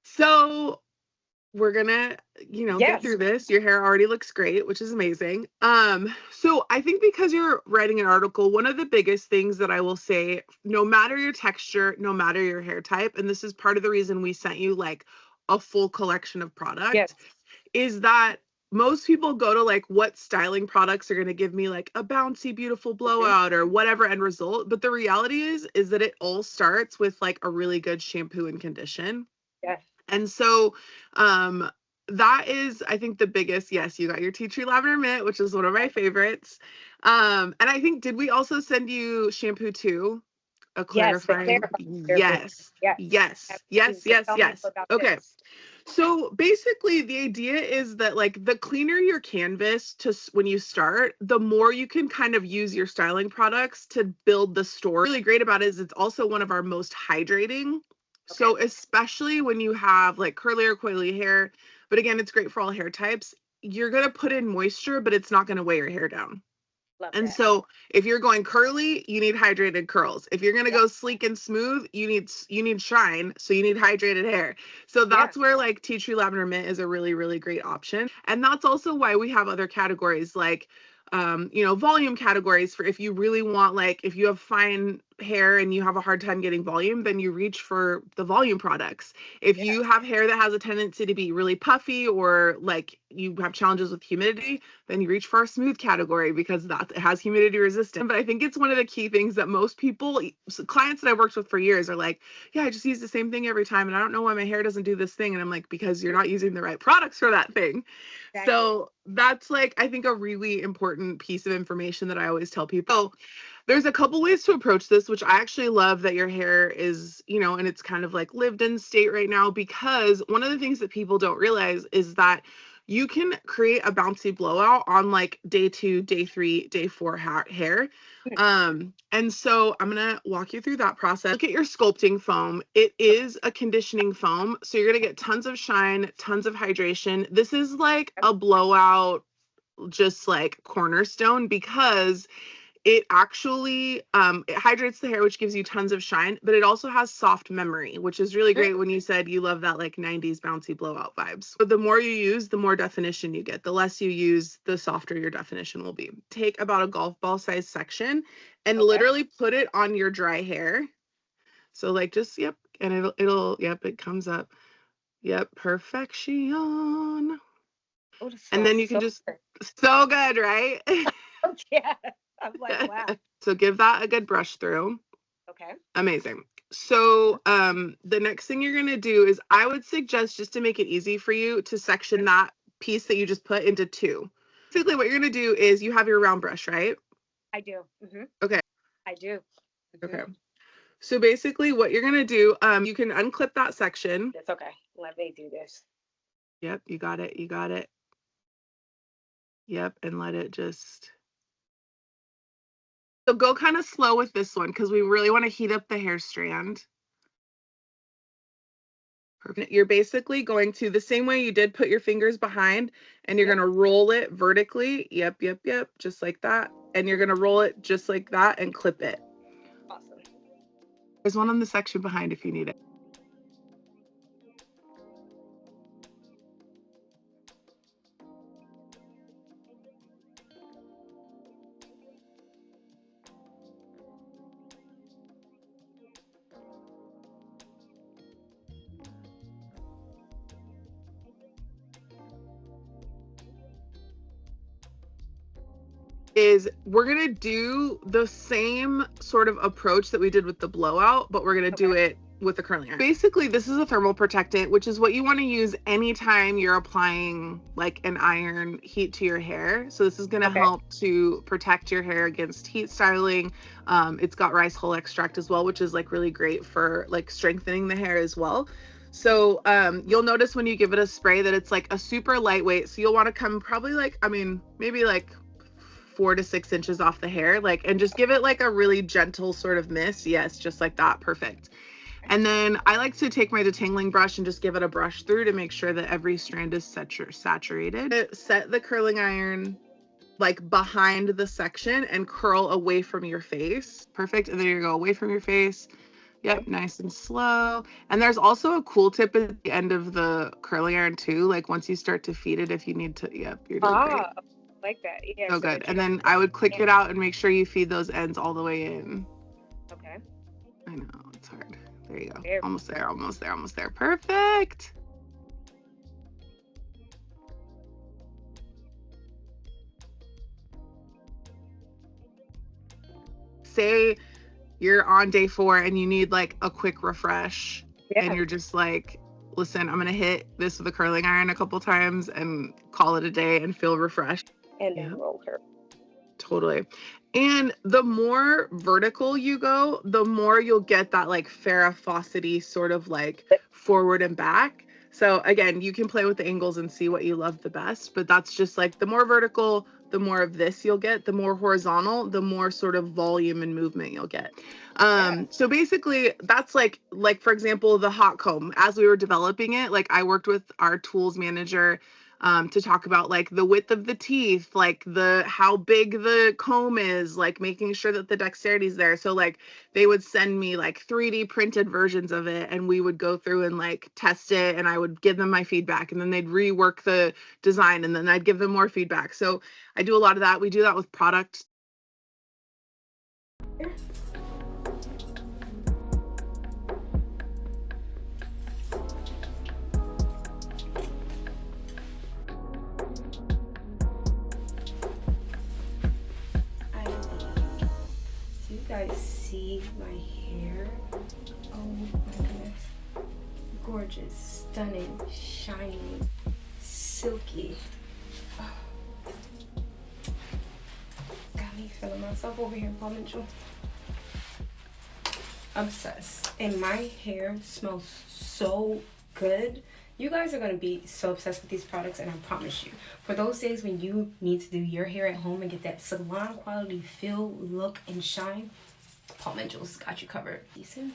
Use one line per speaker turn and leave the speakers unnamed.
So we're gonna, get through this. Your hair already looks great, which is amazing. So I think because you're writing an article, one of the biggest things that I will say, no matter your texture, no matter your hair type, and this is part of the reason we sent you like a full collection of product, is that most people go to like what styling products are going to give me like a bouncy beautiful blowout or whatever end result, but the reality is that it all starts with like a really good shampoo and condition. And so that is, I think, the biggest. Yes, you got your tea tree lavender mint, which is one of my favorites. And I think, did we also send you shampoo too? A clarifying. Yes. Okay. So basically the idea is that like the cleaner your canvas when you start, the more you can kind of use your styling products to build the story. Really great about it is it's also one of our most hydrating. So especially when you have like curly or coily hair, but again, it's great for all hair types. You're going to put in moisture, but it's not going to weigh your hair down. So if you're going curly, you need hydrated curls. If you're going to go sleek and smooth, you need shine. So you need hydrated hair. So that's where like tea tree lavender mint is a really, really great option. And that's also why we have other categories like, volume categories for if you really want, like if you have fine hair and you have a hard time getting volume, then you reach for the volume products. If you have hair that has a tendency to be really puffy or like you have challenges with humidity, then you reach for a smooth category because it has humidity resistant. But I think it's one of the key things that most people, clients that I've worked with for years, are like, yeah, I just use the same thing every time and I don't know why my hair doesn't do this thing. And I'm like, because you're not using the right products for that thing. So that's like, I think, a really important piece of information that I always tell people. There's a couple ways to approach this, which I actually love that your hair is, and it's kind of like lived in state right now, because one of the things that people don't realize is that you can create a bouncy blowout on like day 2, day 3, day 4 hair. And so I'm going to walk you through that process. Look at your sculpting foam. It is a conditioning foam. So you're going to get tons of shine, tons of hydration. This is like a blowout, just like cornerstone, because it actually it hydrates the hair, which gives you tons of shine, but it also has soft memory, which is really great when you said you love that like 90s bouncy blowout vibes. But the more you use, the more definition you get. The less you use, the softer your definition will be. Take about a golf ball size section and literally put it on your dry hair. So like just, and it comes up. Perfection. And then you can so good, right?
I'm like, wow.
So give that a good brush through. Amazing. So the next thing you're going to do is, I would suggest, just to make it easy for you, to section that piece that you just put into 2. Basically what you're going to do is, you have your round brush, right?
I do.
Okay.
I do.
Okay. So basically what you're going to do, you can unclip that section.
It's okay. Let me do this.
Yep. You got it. Yep. And let it just... So go kind of slow with this one because we really want to heat up the hair strand. Perfect. You're basically going to, the same way you did, put your fingers behind, and you're going to roll it vertically. Yep. Just like that. And you're going to roll it just like that and clip it.
Awesome.
There's one on the section behind if you need it. Is we're going to do the same sort of approach that we did with the blowout, but we're going to do it with the curling iron. Basically, this is a thermal protectant, which is what you want to use anytime you're applying like an iron heat to your hair. So this is going to help to protect your hair against heat styling. It's got rice hull extract as well, which is like really great for like strengthening the hair as well. So you'll notice when you give it a spray that it's like a super lightweight. So you'll want to come probably like, maybe like 4 to 6 inches off the hair, like, and just give it like a really gentle sort of mist. Yes, just like that. Perfect. And then I like to take my detangling brush and just give it a brush through to make sure that every strand is saturated. Set the curling iron like behind the section and curl away from your face. Perfect. And then you go away from your face, Yep, nice and slow. And there's also a cool tip at the end of the curling iron too. Like once you start to feed it, if you need to, yep, you're doing great.
Like that. Yeah.
So
So
good.
that you
And
don't.
then I would click it out and make sure you feed those ends all the way in.
Okay.
I know, it's hard. There you go.
There.
Almost there, almost there, almost there. Perfect. Say you're on day 4 and you need like a quick refresh, and you're just like, listen, I'm gonna hit this with a curling iron a couple times and call it a day and feel refreshed.
And then roll her.
Totally. And the more vertical you go, the more you'll get that like Farrah sort of like forward and back. So again, you can play with the angles and see what you love the best, but that's just like the more vertical, the more of this you'll get. The more horizontal, the more sort of volume and movement you'll get. So basically that's like for example, the hot comb. As we were developing it, like I worked with our tools manager to talk about like the width of the teeth, like how big the comb is, like making sure that the dexterity is there. So like they would send me like 3D printed versions of it, and we would go through and like test it, and I would give them my feedback, and then they'd rework the design, and then I'd give them more feedback. So I do a lot of that. We do that with products.
Do you guys see my hair? Oh my goodness. Gorgeous, stunning, shiny, silky. Oh. Got me feeling myself over here, Paula. Obsessed. And my hair smells so good. You guys are going to be so obsessed with these products, and I promise you, for those days when you need to do your hair at home and get that salon quality feel, look, and shine, Paula Mitchell's got you covered. Decent.